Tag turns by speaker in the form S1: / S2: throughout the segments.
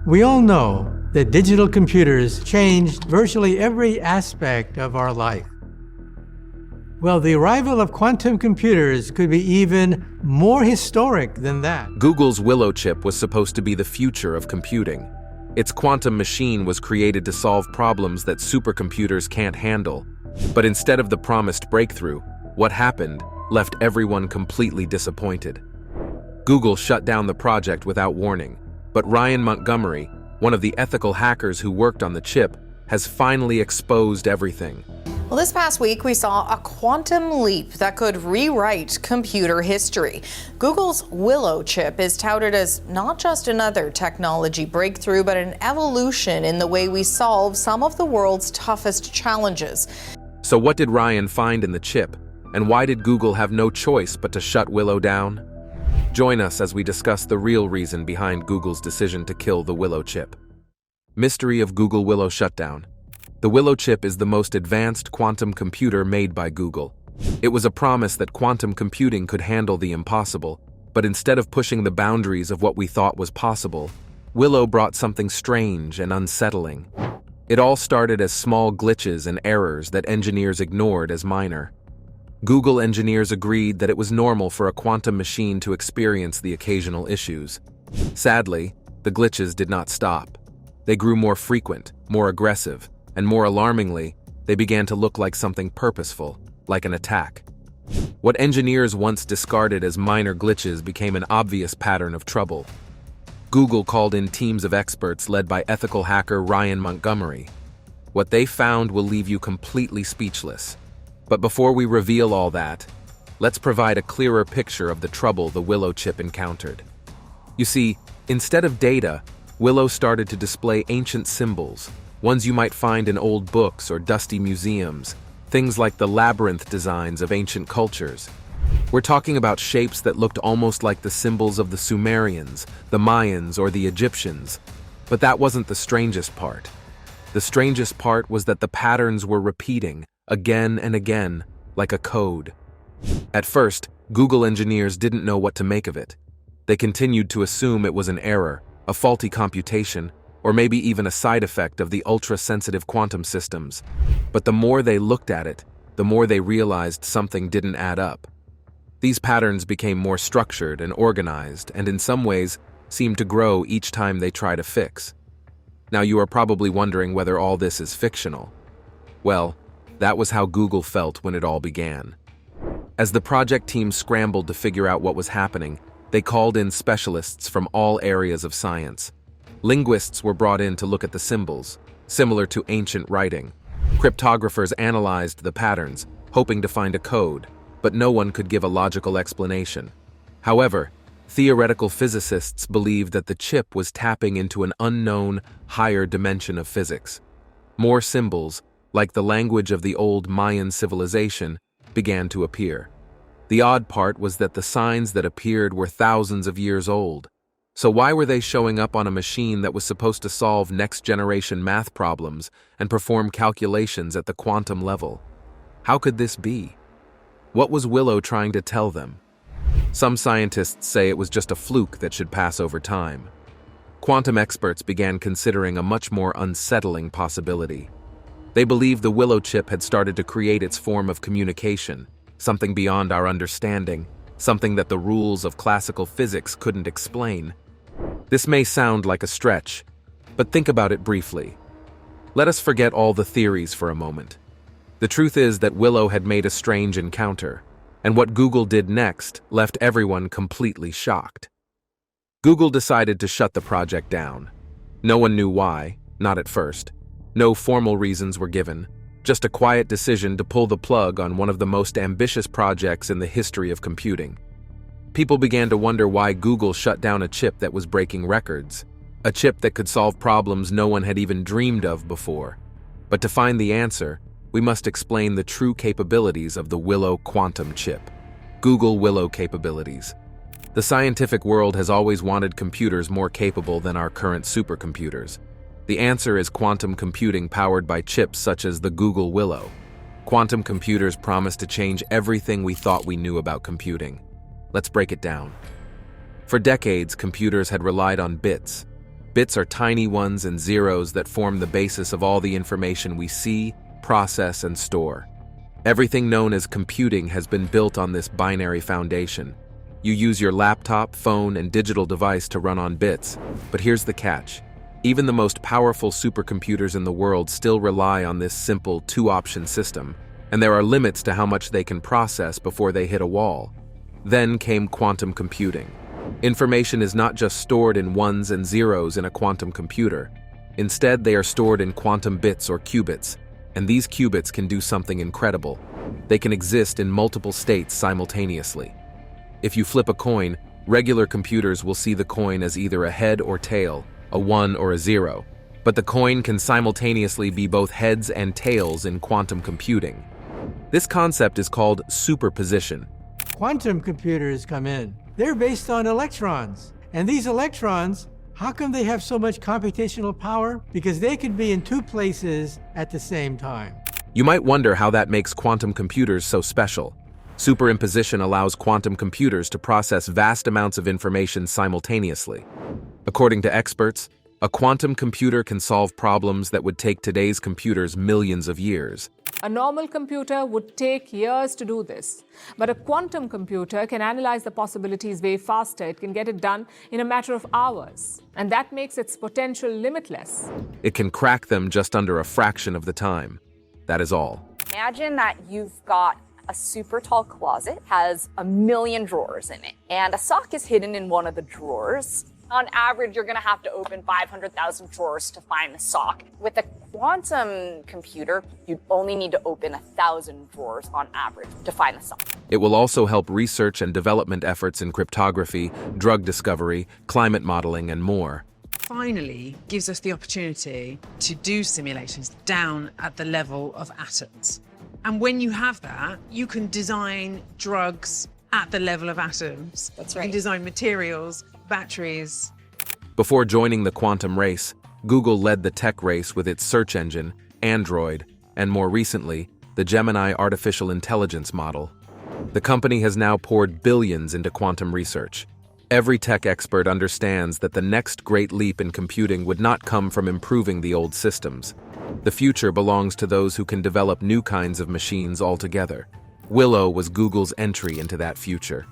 S1: We all know that digital computers changed virtually every aspect of our life. Well, the arrival of quantum computers could be even more historic than that.
S2: Google's Willow Chip was supposed to be the future of computing. Its quantum machine was created to solve problems that supercomputers can't handle. But instead of the promised breakthrough, what happened left everyone completely disappointed. Google shut down the project without warning, but Ryan Montgomery, one of the ethical hackers who worked on the chip, has finally exposed everything.
S3: Well, this past week, we saw a quantum leap that could rewrite computer history. Google's Willow Chip is touted as not just another technology breakthrough, but an evolution in the way we solve some of the world's toughest challenges.
S2: So what did Ryan find in the chip, and why did Google have no choice but to shut Willow down? Join us as we discuss the real reason behind Google's decision to kill the Willow Chip. Mystery of Google Willow shutdown. The Willow Chip is the most advanced quantum computer made by Google. It was a promise that quantum computing could handle the impossible, but instead of pushing the boundaries of what we thought was possible, Willow brought something strange and unsettling. It all started as small glitches and errors that engineers ignored as minor. Google engineers agreed that it was normal for a quantum machine to experience the occasional issues. Sadly, the glitches did not stop. They grew more frequent, more aggressive, and more alarmingly, they began to look like something purposeful, like an attack. What engineers once discarded as minor glitches became an obvious pattern of trouble. Google called in teams of experts led by ethical hacker Ryan Montgomery. What they found will leave you completely speechless. But before we reveal all that, let's provide a clearer picture of the trouble the Willow Chip encountered. You see, instead of data, Willow started to display ancient symbols, ones you might find in old books or dusty museums, things like the labyrinth designs of ancient cultures. We're talking about shapes that looked almost like the symbols of the Sumerians, the Mayans, or the Egyptians. But that wasn't the strangest part. The strangest part was that the patterns were repeating, again and again, like a code. At first, Google engineers didn't know what to make of it. They continued to assume it was an error, a faulty computation, or maybe even a side effect of the ultra-sensitive quantum systems. But the more they looked at it, the more they realized something didn't add up. These patterns became more structured and organized, and in some ways, seemed to grow each time they tried a fix. Now you are probably wondering whether all this is fictional. Well, that was how Google felt when it all began. As the project team scrambled to figure out what was happening, they called in specialists from all areas of science. Linguists were brought in to look at the symbols, similar to ancient writing. Cryptographers analyzed the patterns, hoping to find a code, but no one could give a logical explanation. However, theoretical physicists believed that the chip was tapping into an unknown, higher dimension of physics. More symbols, like the language of the old Mayan civilization, began to appear. The odd part was that the signs that appeared were thousands of years old. So why were they showing up on a machine that was supposed to solve next-generation math problems and perform calculations at the quantum level? How could this be? What was Willow trying to tell them? Some scientists say it was just a fluke that should pass over time. Quantum experts began considering a much more unsettling possibility. They believed the Willow Chip had started to create its form of communication, something beyond our understanding, something that the rules of classical physics couldn't explain. This may sound like a stretch, but think about it briefly. Let us forget all the theories for a moment. The truth is that Willow had made a strange encounter, and what Google did next left everyone completely shocked. Google decided to shut the project down. No one knew why, not at first. No formal reasons were given, just a quiet decision to pull the plug on one of the most ambitious projects in the history of computing. People began to wonder why Google shut down a chip that was breaking records, a chip that could solve problems no one had even dreamed of before. But to find the answer, we must explain the true capabilities of the Willow quantum chip. Google Willow capabilities. The scientific world has always wanted computers more capable than our current supercomputers. The answer is quantum computing powered by chips such as the Google Willow. Quantum computers promise to change everything we thought we knew about computing. Let's break it down. For decades, computers had relied on bits Bits are tiny ones and zeros that form the basis of all the information we see, process, and store. Everything known as computing has been built on this binary foundation. You use your laptop, phone, and digital device to run on bits, but here's the catch. Even the most powerful supercomputers in the world still rely on this simple two-option system, and there are limits to how much they can process before they hit a wall. Then came quantum computing. Information is not just stored in ones and zeros in a quantum computer. Instead, they are stored in quantum bits or qubits, and these qubits can do something incredible. They can exist in multiple states simultaneously. If you flip a coin, regular computers will see the coin as either a head or tail, a 1 or a 0, but the coin can simultaneously be both heads and tails in quantum computing. This concept is called superposition.
S1: Quantum computers come in. They're based on electrons. And these electrons, how come they have so much computational power? Because they could be in two places at the same time.
S2: You might wonder how that makes quantum computers so special. Superimposition allows quantum computers to process vast amounts of information simultaneously. According to experts, a quantum computer can solve problems that would take today's computers millions of years.
S4: A normal computer would take years to do this, but a quantum computer can analyze the possibilities way faster. It can get it done in a matter of hours, and that makes its potential limitless.
S2: It can crack them just under a fraction of the time. That is all.
S5: Imagine that you've got a super tall closet, has 1,000,000 drawers in it, and a sock is hidden in one of the drawers. On average, you're going to have to open 500,000 drawers to find the sock. With a quantum computer, you'd only need to open 1,000 drawers on average to find the sock.
S2: It will also help research and development efforts in cryptography, drug discovery, climate modeling, and more.
S6: Finally gives us the opportunity to do simulations down at the level of atoms. And when you have that, you can design drugs at the level of atoms.
S5: That's
S6: You
S5: right.
S6: can design materials, batteries.
S2: Before joining the quantum race, Google led the tech race with its search engine, Android, and more recently, the Gemini artificial intelligence model. The company has now poured billions into quantum research. Every tech expert understands that the next great leap in computing would not come from improving the old systems. The future belongs to those who can develop new kinds of machines altogether. Willow was Google's entry into that future.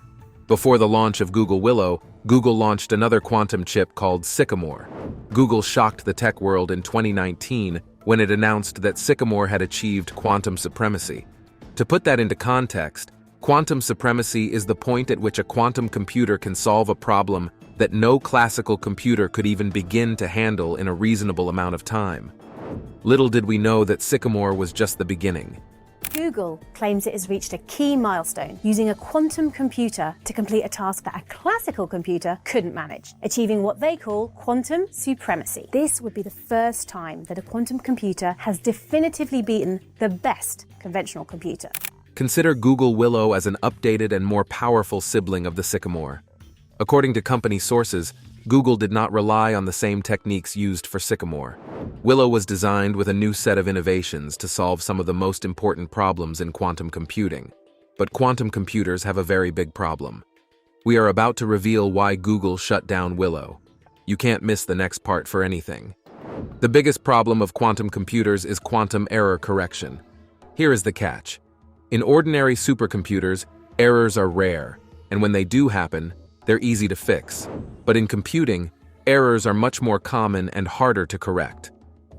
S2: Before the launch of Google Willow, Google launched another quantum chip called Sycamore. Google shocked the tech world in 2019 when it announced that Sycamore had achieved quantum supremacy. To put that into context, quantum supremacy is the point at which a quantum computer can solve a problem that no classical computer could even begin to handle in a reasonable amount of time. Little did we know that Sycamore was just the beginning.
S7: Google claims it has reached a key milestone, using a quantum computer to complete a task that a classical computer couldn't manage, achieving what they call quantum supremacy. This would be the first time that a quantum computer has definitively beaten the best conventional computer.
S2: Consider Google Willow as an updated and more powerful sibling of the Sycamore. According to company sources, Google did not rely on the same techniques used for Sycamore. Willow was designed with a new set of innovations to solve some of the most important problems in quantum computing. But quantum computers have a very big problem. We are about to reveal why Google shut down Willow. You can't miss the next part for anything. The biggest problem of quantum computers is quantum error correction. Here is the catch. In ordinary supercomputers, errors are rare, and when they do happen, they're easy to fix. But in computing, errors are much more common and harder to correct.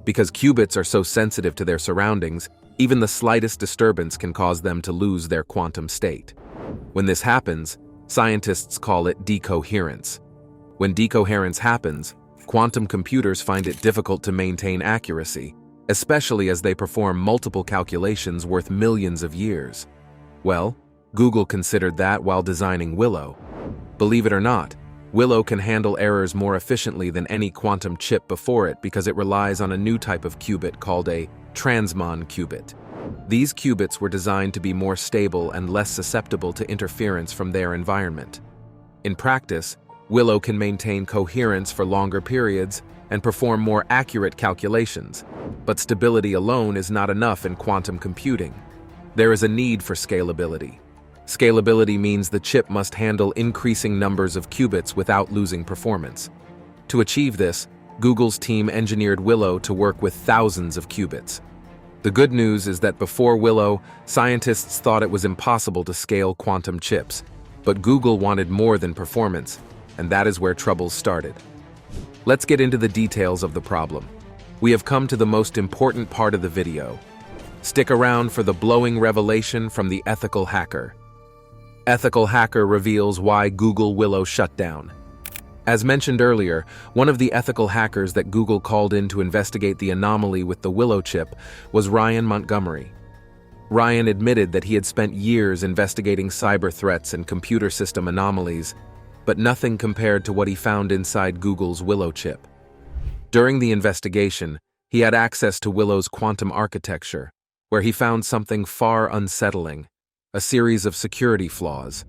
S2: Because qubits are so sensitive to their surroundings, even the slightest disturbance can cause them to lose their quantum state. When this happens, scientists call it decoherence. When decoherence happens, quantum computers find it difficult to maintain accuracy, especially as they perform multiple calculations worth millions of years. Well, Google considered that while designing Willow. Believe it or not, Willow can handle errors more efficiently than any quantum chip before it because it relies on a new type of qubit called a transmon qubit. These qubits were designed to be more stable and less susceptible to interference from their environment. In practice, Willow can maintain coherence for longer periods and perform more accurate calculations, but stability alone is not enough in quantum computing. There is a need for scalability. Scalability means the chip must handle increasing numbers of qubits without losing performance. To achieve this, Google's team engineered Willow to work with thousands of qubits. The good news is that before Willow, scientists thought it was impossible to scale quantum chips, but Google wanted more than performance, and that is where troubles started. Let's get into the details of the problem. We have come to the most important part of the video. Stick around for the blowing revelation from the ethical hacker. Ethical hacker reveals why Google Willow shut down. As mentioned earlier, one of the ethical hackers that Google called in to investigate the anomaly with the Willow chip was Ryan Montgomery. Ryan admitted that he had spent years investigating cyber threats and computer system anomalies, but nothing compared to what he found inside Google's Willow chip. During the investigation, he had access to Willow's quantum architecture, where he found something far unsettling, a series of security flaws.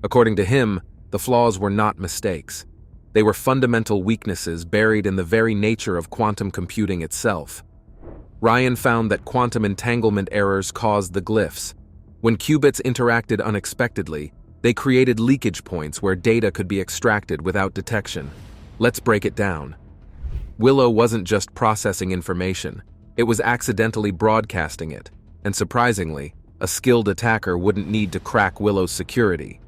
S2: According to him, the flaws were not mistakes. They were fundamental weaknesses buried in the very nature of quantum computing itself. Ryan found that quantum entanglement errors caused the glyphs. When qubits interacted unexpectedly, they created leakage points where data could be extracted without detection. Let's break it down. Willow wasn't just processing information, it was accidentally broadcasting it, and surprisingly, a skilled attacker wouldn't need to crack Willow's security.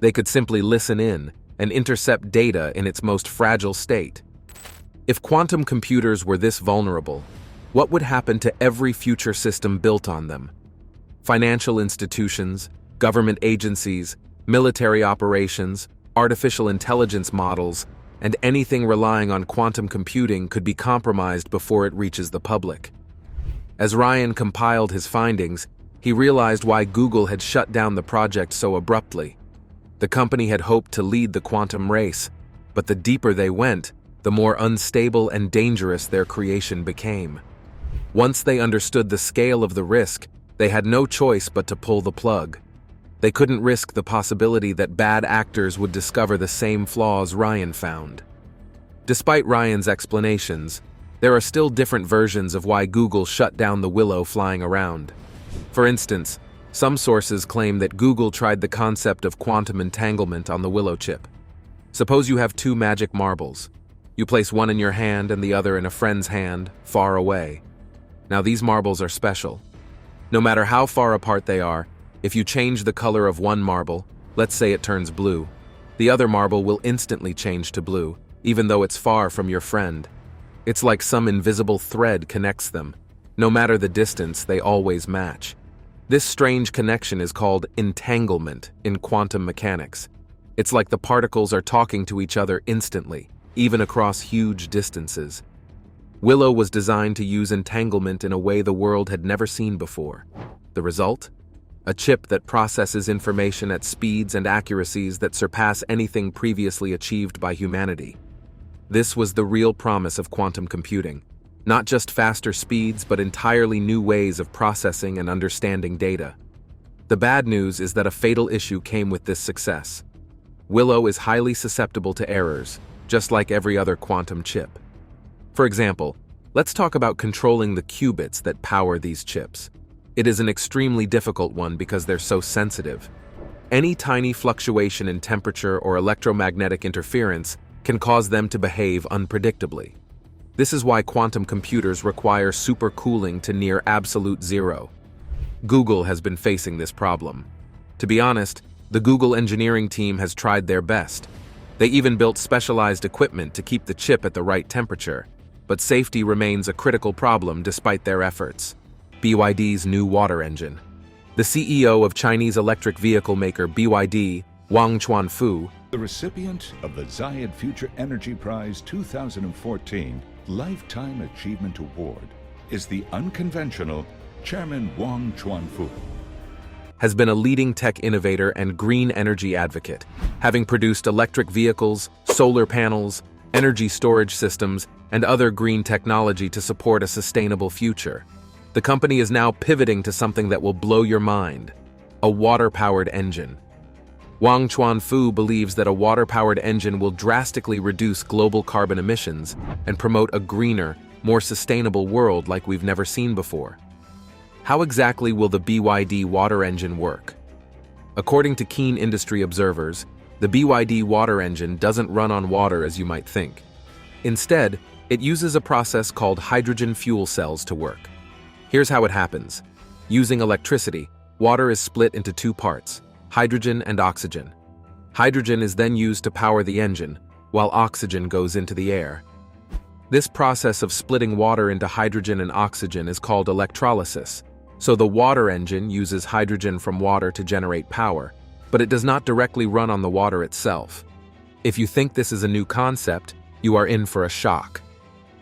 S2: They could simply listen in and intercept data in its most fragile state. If quantum computers were this vulnerable, what would happen to every future system built on them? Financial institutions, government agencies, military operations, artificial intelligence models, and anything relying on quantum computing could be compromised before it reaches the public. As Ryan compiled his findings, he realized why Google had shut down the project so abruptly. The company had hoped to lead the quantum race, but the deeper they went, the more unstable and dangerous their creation became. Once they understood the scale of the risk, they had no choice but to pull the plug. They couldn't risk the possibility that bad actors would discover the same flaws Ryan found. Despite Ryan's explanations, there are still different versions of why Google shut down the Willow flying around. For instance, some sources claim that Google tried the concept of quantum entanglement on the Willow chip. Suppose you have two magic marbles. You place one in your hand and the other in a friend's hand, far away. Now these marbles are special. No matter how far apart they are, if you change the color of one marble, let's say it turns blue, the other marble will instantly change to blue, even though it's far from your friend. It's like some invisible thread connects them. No matter the distance, they always match. This strange connection is called entanglement in quantum mechanics. It's like the particles are talking to each other instantly, even across huge distances. Willow was designed to use entanglement in a way the world had never seen before. The result? A chip that processes information at speeds and accuracies that surpass anything previously achieved by humanity. This was the real promise of quantum computing. Not just faster speeds, but entirely new ways of processing and understanding data. The bad news is that a fatal issue came with this success. Willow is highly susceptible to errors, just like every other quantum chip. For example, let's talk about controlling the qubits that power these chips. It is an extremely difficult one because they're so sensitive. Any tiny fluctuation in temperature or electromagnetic interference can cause them to behave unpredictably. This is why quantum computers require supercooling to near absolute zero. Google has been facing this problem. To be honest, the Google engineering team has tried their best. They even built specialized equipment to keep the chip at the right temperature, but safety remains a critical problem despite their efforts. BYD's new water engine. The CEO of Chinese electric vehicle maker BYD, Wang Chuanfu,
S8: the recipient of the Zayed Future Energy Prize 2014 Lifetime Achievement Award, is the unconventional Chairman Wang Chuanfu.
S2: Has been a leading tech innovator and green energy advocate, having produced electric vehicles, solar panels, energy storage systems, and other green technology to support a sustainable future. The company is now pivoting to something that will blow your mind: a water-powered engine. Wang Chuanfu believes that a water-powered engine will drastically reduce global carbon emissions and promote a greener, more sustainable world like we've never seen before. How exactly will the BYD water engine work? According to keen industry observers, the BYD water engine doesn't run on water as you might think. Instead, It uses a process called hydrogen fuel cells to work. Here's how it happens. Using electricity, water is split into two parts, hydrogen and oxygen. Hydrogen is then used to power the engine, while oxygen goes into the air. This process of splitting water into hydrogen and oxygen is called electrolysis. So the water engine uses hydrogen from water to generate power, but it does not directly run on the water itself. If you think this is a new concept, you are in for a shock.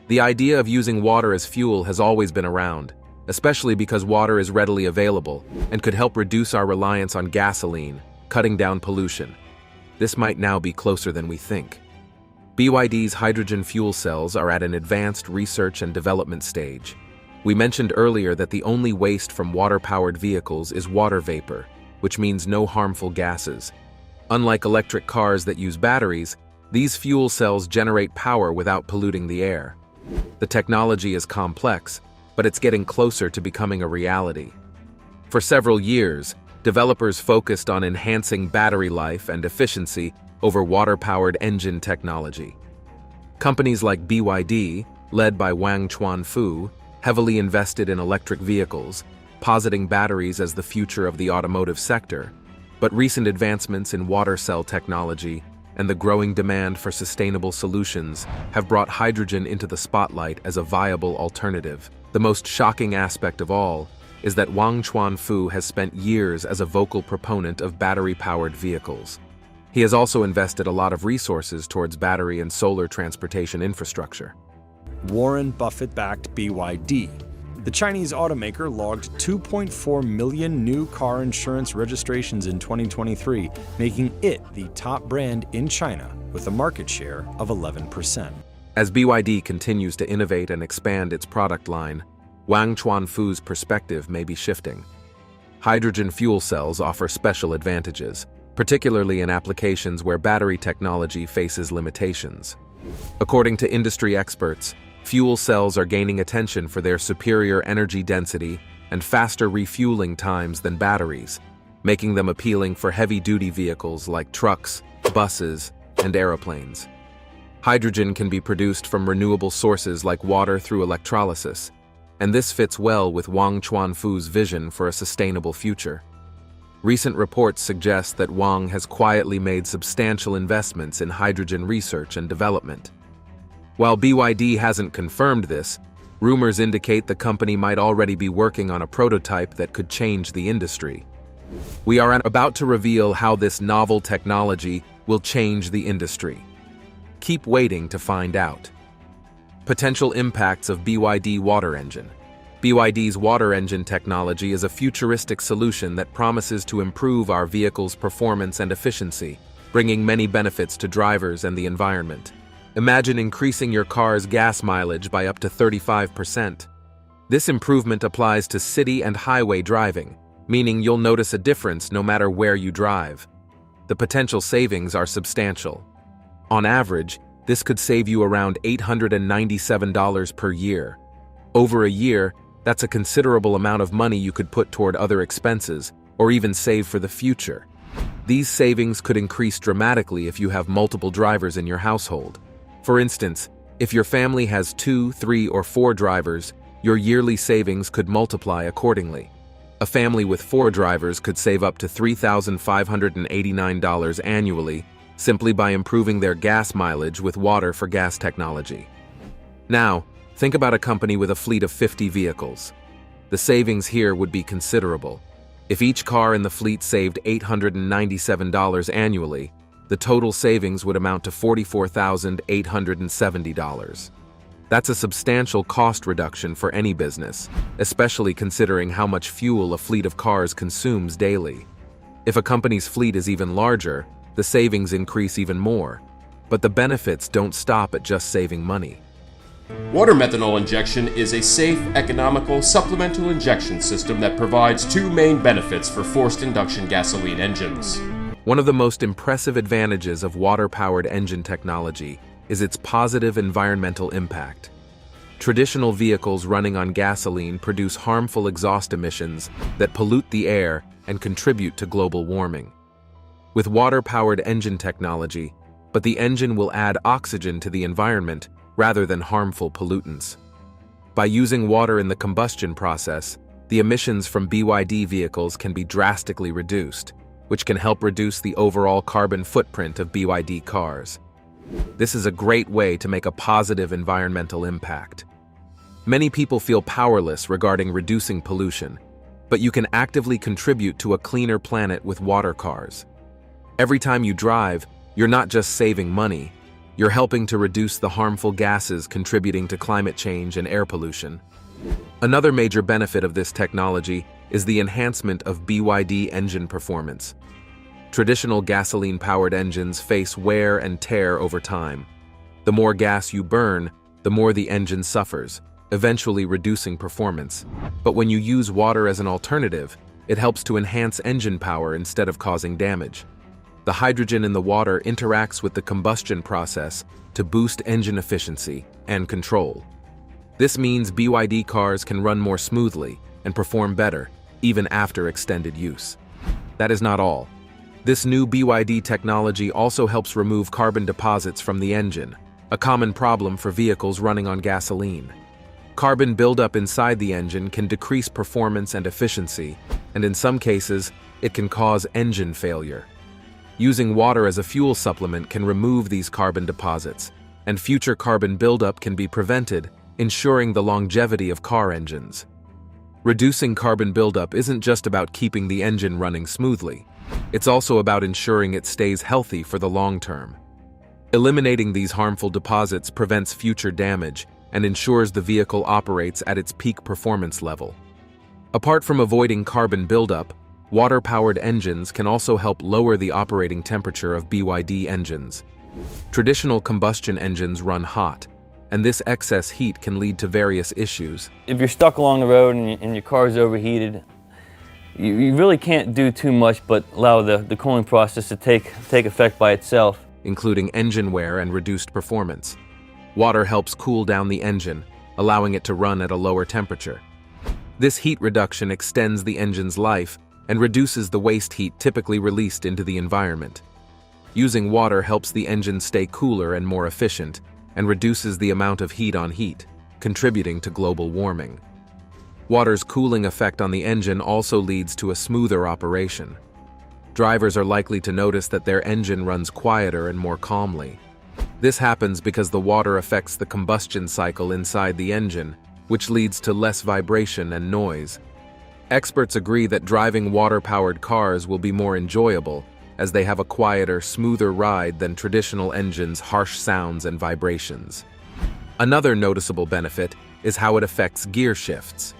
S2: The idea of using water as fuel has always been around, especially because water is readily available and could help reduce our reliance on gasoline, cutting down pollution. This might now be closer than we think. BYD's hydrogen fuel cells are at an advanced research and development stage. We mentioned earlier that the only waste from water-powered vehicles is water vapor, which means no harmful gases. Unlike electric cars that use batteries, these fuel cells generate power without polluting the air. The technology is complex, but it's getting closer to becoming a reality. For several years, developers focused on enhancing battery life and efficiency over water-powered engine technology. Companies like BYD, led by Wang Chuanfu, heavily invested in electric vehicles, positing batteries as the future of the automotive sector. But recent advancements in water cell technology and the growing demand for sustainable solutions have brought hydrogen into the spotlight as a viable alternative. The most shocking aspect of all is that Wang Chuanfu has spent years as a vocal proponent of battery-powered vehicles. He has also invested a lot of resources towards battery and solar transportation infrastructure.
S9: Warren Buffett-backed BYD. The Chinese automaker logged 2.4 million new car insurance registrations in 2023, making it the top brand in China with a market share of 11%.
S2: As BYD continues to innovate and expand its product line, Wang Chuanfu's perspective may be shifting. Hydrogen fuel cells offer special advantages, particularly in applications where battery technology faces limitations. According to industry experts, fuel cells are gaining attention for their superior energy density and faster refueling times than batteries, making them appealing for heavy-duty vehicles like trucks, buses, and aeroplanes. Hydrogen can be produced from renewable sources like water through electrolysis, and this fits well with Wang Chuanfu's vision for a sustainable future. Recent reports suggest that Wang has quietly made substantial investments in hydrogen research and development. While BYD hasn't confirmed this, rumors indicate the company might already be working on a prototype that could change the industry. We are about to reveal how this novel technology will change the industry. Keep waiting to find out. Potential impacts of BYD water engine. BYD's water engine technology is a futuristic solution that promises to improve our vehicle's performance and efficiency, bringing many benefits to drivers and the environment. Imagine increasing your car's gas mileage by up to 35%. This improvement applies to city and highway driving, meaning you'll notice a difference no matter where you drive. The potential savings are substantial. On average, this could save you around $897 per year. Over a year, that's a considerable amount of money you could put toward other expenses, or even save for the future. These savings could increase dramatically if you have multiple drivers in your household. For instance, if your family has 2, 3, or 4 drivers, your yearly savings could multiply accordingly. A family with 4 drivers could save up to $3,589 annually simply by improving their gas mileage with water for gas technology. Now, think about a company with a fleet of 50 vehicles. The savings here would be considerable. If each car in the fleet saved $897 annually, the total savings would amount to $44,870. That's a substantial cost reduction for any business, especially considering how much fuel a fleet of cars consumes daily. If a company's fleet is even larger, the savings increase even more. But the benefits don't stop at just saving money.
S10: Water methanol injection is a safe, economical, supplemental injection system that provides 2 main benefits for forced induction gasoline engines.
S2: One of the most impressive advantages of water-powered engine technology is its positive environmental impact. Traditional vehicles running on gasoline produce harmful exhaust emissions that pollute the air and contribute to global warming. With water-powered engine technology, but the engine will add oxygen to the environment, rather than harmful pollutants. By using water in the combustion process, the emissions from BYD vehicles can be drastically reduced, which can help reduce the overall carbon footprint of BYD cars. This is a great way to make a positive environmental impact. Many people feel powerless regarding reducing pollution, but you can actively contribute to a cleaner planet with water cars. Every time you drive, you're not just saving money, you're helping to reduce the harmful gases contributing to climate change and air pollution. Another major benefit of this technology is the enhancement of BYD engine performance. Traditional gasoline-powered engines face wear and tear over time. The more gas you burn, the more the engine suffers, eventually reducing performance. But when you use water as an alternative, it helps to enhance engine power instead of causing damage. The hydrogen in the water interacts with the combustion process to boost engine efficiency and control. This means BYD cars can run more smoothly and perform better, even after extended use. That is not all. This new BYD technology also helps remove carbon deposits from the engine, a common problem for vehicles running on gasoline. Carbon buildup inside the engine can decrease performance and efficiency, and in some cases, it can cause engine failure. Using water as a fuel supplement can remove these carbon deposits, and future carbon buildup can be prevented, ensuring the longevity of car engines. Reducing carbon buildup isn't just about keeping the engine running smoothly. It's also about ensuring it stays healthy for the long term. Eliminating these harmful deposits prevents future damage and ensures the vehicle operates at its peak performance level. Apart from avoiding carbon buildup, water-powered engines can also help lower the operating temperature of BYD engines. Traditional combustion engines run hot, and this excess heat can lead to various issues.
S11: If you're stuck along the road and your car is overheated, you really can't do too much but allow the cooling process to take effect by itself.
S2: Including engine wear and reduced performance. Water helps cool down the engine, allowing it to run at a lower temperature. This heat reduction extends the engine's life and reduces the waste heat typically released into the environment. Using water helps the engine stay cooler and more efficient, and reduces the amount of heat on heat, contributing to global warming. Water's cooling effect on the engine also leads to a smoother operation. Drivers are likely to notice that their engine runs quieter and more calmly. This happens because the water affects the combustion cycle inside the engine, which leads to less vibration and noise. Experts agree that driving water-powered cars will be more enjoyable, as they have a quieter, smoother ride than traditional engines' harsh sounds and vibrations. Another noticeable benefit is how it affects gear shifts.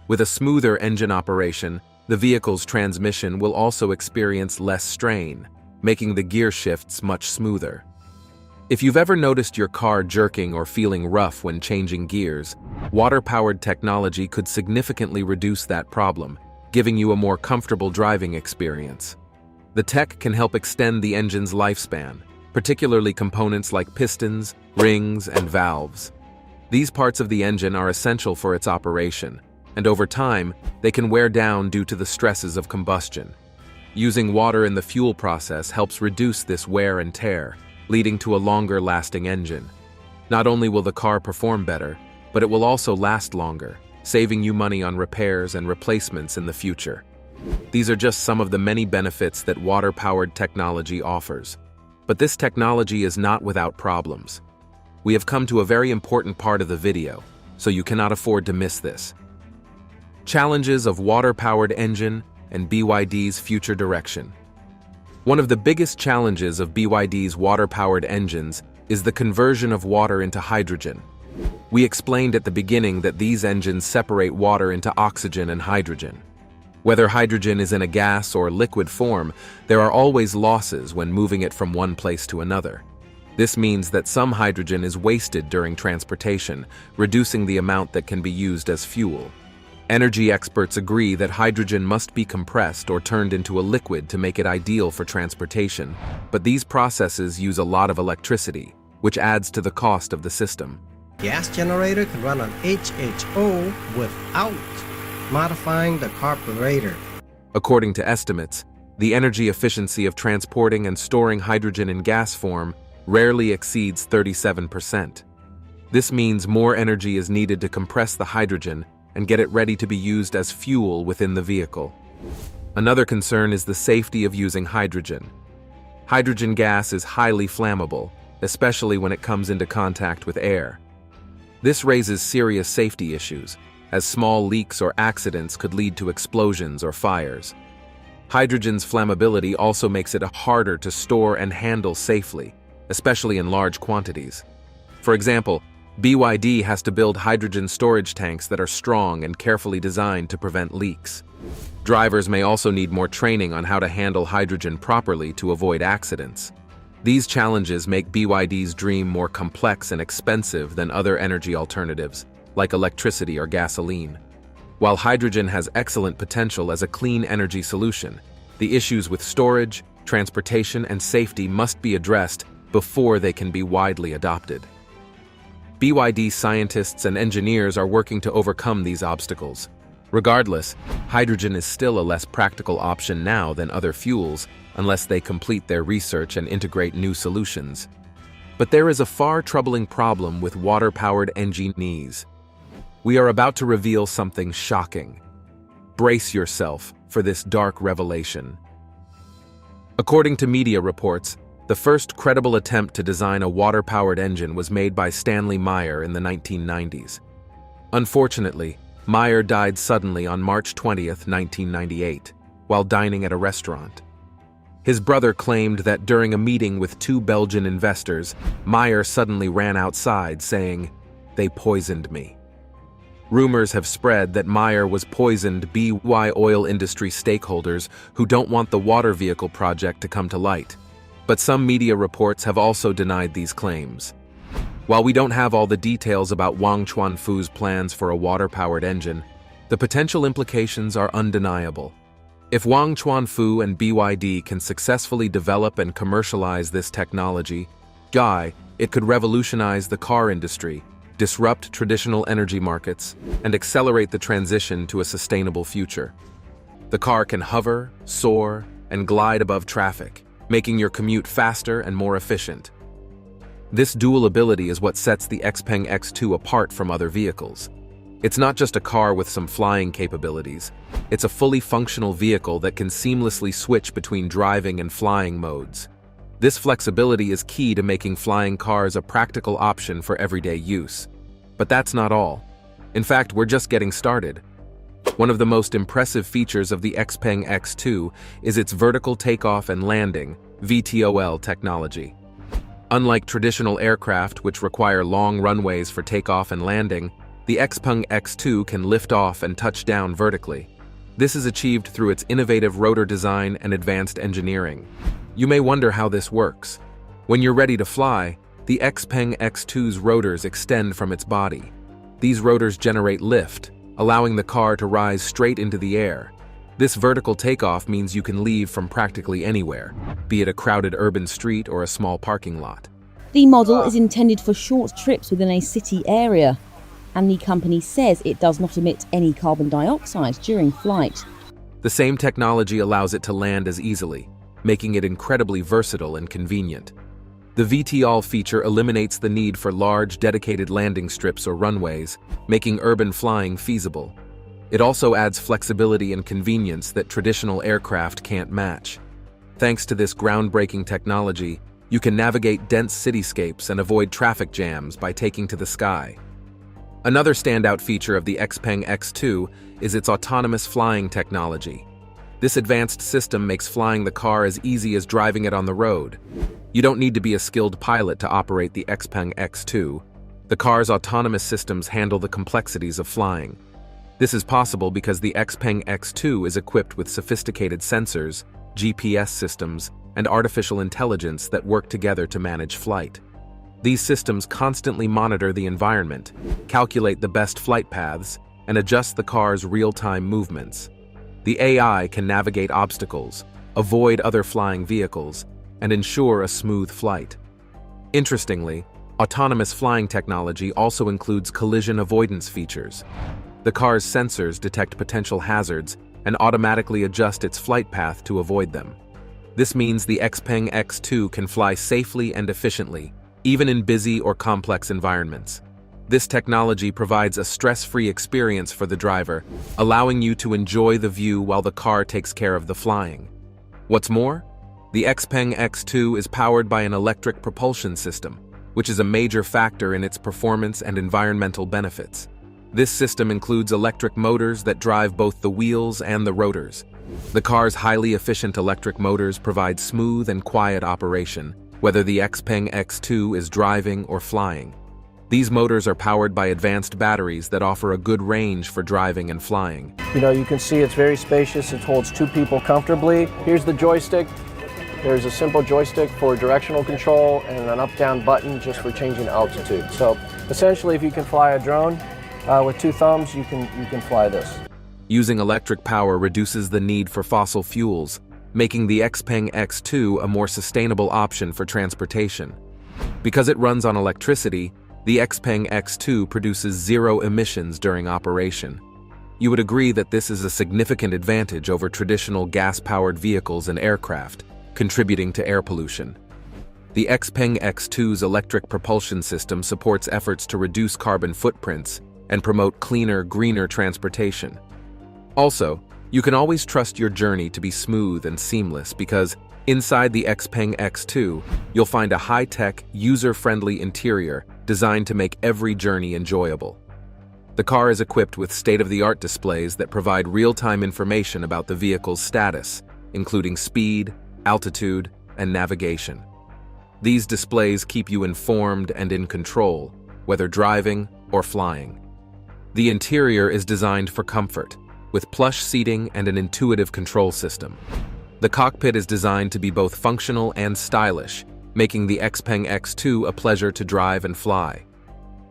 S2: With a smoother engine operation, the vehicle's transmission will also experience less strain, making the gear shifts much smoother. If you've ever noticed your car jerking or feeling rough when changing gears, water-powered technology could significantly reduce that problem, giving you a more comfortable driving experience. The tech can help extend the engine's lifespan, particularly components like pistons, rings, and valves. These parts of the engine are essential for its operation, and over time, they can wear down due to the stresses of combustion. Using water in the fuel process helps reduce this wear and tear, leading to a longer-lasting engine. Not only will the car perform better, but it will also last longer, saving you money on repairs and replacements in the future. These are just some of the many benefits that water-powered technology offers. But this technology is not without problems. We have come to a very important part of the video, so you cannot afford to miss this. Challenges of water-powered engine and BYD's future direction. One of the biggest challenges of BYD's water-powered engines is the conversion of water into hydrogen. We explained at the beginning that these engines separate water into oxygen and hydrogen. Whether hydrogen is in a gas or liquid form, there are always losses when moving it from one place to another. This means that some hydrogen is wasted during transportation, reducing the amount that can be used as fuel. Energy experts agree that hydrogen must be compressed or turned into a liquid to make it ideal for transportation, but these processes use a lot of electricity, which adds to the cost of the system.
S12: Gas generator can run on HHO without modifying the carburetor.
S2: According to estimates, the energy efficiency of transporting and storing hydrogen in gas form rarely exceeds 37%. This means more energy is needed to compress the hydrogen and get it ready to be used as fuel within the vehicle. Another concern is the safety of using hydrogen. Hydrogen gas is highly flammable, especially when it comes into contact with air. This raises serious safety issues, as small leaks or accidents could lead to explosions or fires. Hydrogen's flammability also makes it harder to store and handle safely, especially in large quantities. For example, BYD has to build hydrogen storage tanks that are strong and carefully designed to prevent leaks. Drivers may also need more training on how to handle hydrogen properly to avoid accidents. These challenges make BYD's dream more complex and expensive than other energy alternatives, like electricity or gasoline. While hydrogen has excellent potential as a clean energy solution, the issues with storage, transportation, and safety must be addressed before they can be widely adopted. BYD scientists and engineers are working to overcome these obstacles. Regardless, hydrogen is still a less practical option now than other fuels unless they complete their research and integrate new solutions. But there is a far troubling problem with water-powered engines. We are about to reveal something shocking. Brace yourself for this dark revelation. According to media reports, the first credible attempt to design a water-powered engine was made by Stanley Meyer in the 1990s. Unfortunately, Meyer died suddenly on March 20, 1998, while dining at a restaurant. His brother claimed that during a meeting with two Belgian investors, Meyer suddenly ran outside saying, "They poisoned me." Rumors have spread that Meyer was poisoned by oil industry stakeholders who don't want the water vehicle project to come to light. But some media reports have also denied these claims. While we don't have all the details about Wang Chuanfu's plans for a water-powered engine, the potential implications are undeniable. If Wang Chuanfu and BYD can successfully develop and commercialize this technology, it could revolutionize the car industry, disrupt traditional energy markets, and accelerate the transition to a sustainable future. The car can hover, soar, and glide above traffic, making your commute faster and more efficient. This dual ability is what sets the XPeng X2 apart from other vehicles. It's not just a car with some flying capabilities. It's a fully functional vehicle that can seamlessly switch between driving and flying modes. This flexibility is key to making flying cars a practical option for everyday use. But that's not all. In fact, we're just getting started. One of the most impressive features of the XPeng X2 is its vertical takeoff and landing, VTOL technology. Unlike traditional aircraft, which require long runways for takeoff and landing, the XPeng X2 can lift off and touch down vertically. This is achieved through its innovative rotor design and advanced engineering. You may wonder how this works. When you're ready to fly, the XPeng X2's rotors extend from its body. These rotors generate lift, allowing the car to rise straight into the air. This vertical takeoff means you can leave from practically anywhere, be it a crowded urban street or a small parking lot.
S13: The model is intended for short trips within a city area, and the company says it does not emit any carbon dioxide during flight.
S2: The same technology allows it to land as easily, making it incredibly versatile and convenient. The VTOL feature eliminates the need for large, dedicated landing strips or runways, making urban flying feasible. It also adds flexibility and convenience that traditional aircraft can't match. Thanks to this groundbreaking technology, you can navigate dense cityscapes and avoid traffic jams by taking to the sky. Another standout feature of the XPeng X2 is its autonomous flying technology. This advanced system makes flying the car as easy as driving it on the road. You don't need to be a skilled pilot to operate the XPeng X2. The car's autonomous systems handle the complexities of flying. This is possible because the XPeng X2 is equipped with sophisticated sensors, GPS systems, and artificial intelligence that work together to manage flight. These systems constantly monitor the environment, calculate the best flight paths, and adjust the car's real-time movements. The AI can navigate obstacles, avoid other flying vehicles, and ensure a smooth flight. Interestingly, autonomous flying technology also includes collision avoidance features. The car's sensors detect potential hazards and automatically adjust its flight path to avoid them. This means the XPeng X2 can fly safely and efficiently, even in busy or complex environments. This technology provides a stress-free experience for the driver, allowing you to enjoy the view while the car takes care of the flying. What's more, the XPeng X2 is powered by an electric propulsion system, which is a major factor in its performance and environmental benefits. This system includes electric motors that drive both the wheels and the rotors. The car's highly efficient electric motors provide smooth and quiet operation, whether the XPeng X2 is driving or flying. These motors are powered by advanced batteries that offer a good range for driving and flying.
S14: You can see it's very spacious. It holds 2 people comfortably. Here's the joystick. There's a simple joystick for directional control and an up-down button just for changing altitude. So essentially, if you can fly a drone with 2 thumbs, you can fly this.
S2: Using electric power reduces the need for fossil fuels, making the XPeng X2 a more sustainable option for transportation. Because it runs on electricity, the XPeng X2 produces 0 emissions during operation. You would agree that this is a significant advantage over traditional gas-powered vehicles and aircraft, contributing to air pollution. The XPeng X2's electric propulsion system supports efforts to reduce carbon footprints and promote cleaner, greener transportation. Also, you can always trust your journey to be smooth and seamless because inside the XPeng X2, you'll find a high-tech, user-friendly interior designed to make every journey enjoyable. The car is equipped with state-of-the-art displays that provide real-time information about the vehicle's status, including speed, altitude, and navigation. These displays keep you informed and in control, whether driving or flying. The interior is designed for comfort, with plush seating and an intuitive control system. The cockpit is designed to be both functional and stylish, making the XPeng X2 a pleasure to drive and fly.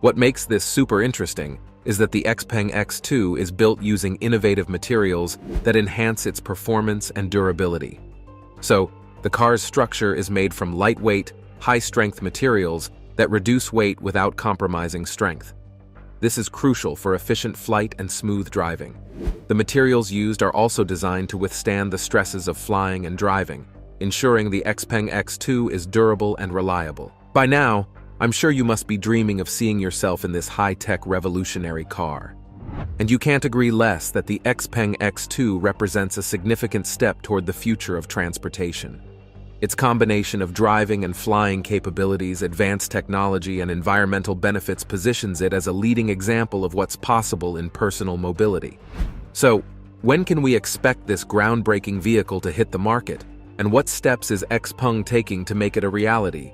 S2: What makes this super interesting is that the XPeng X2 is built using innovative materials that enhance its performance and durability. So, the car's structure is made from lightweight, high-strength materials that reduce weight without compromising strength. This is crucial for efficient flight and smooth driving. The materials used are also designed to withstand the stresses of flying and driving, ensuring the XPeng X2 is durable and reliable. By now, I'm sure you must be dreaming of seeing yourself in this high-tech revolutionary car. And you can't agree less that the XPeng X2 represents a significant step toward the future of transportation. Its combination of driving and flying capabilities, advanced technology, and environmental benefits positions it as a leading example of what's possible in personal mobility. So, when can we expect this groundbreaking vehicle to hit the market? And what steps is XPeng taking to make it a reality?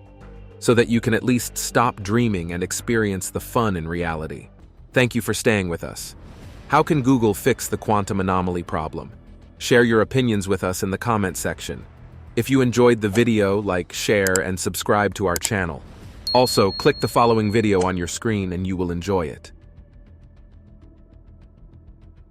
S2: So that you can at least stop dreaming and experience the fun in reality. Thank you for staying with us. How can Google fix the quantum anomaly problem? Share your opinions with us in the comment section. If you enjoyed the video, like, share, and subscribe to our channel. Also, click the following video on your screen and you will enjoy it.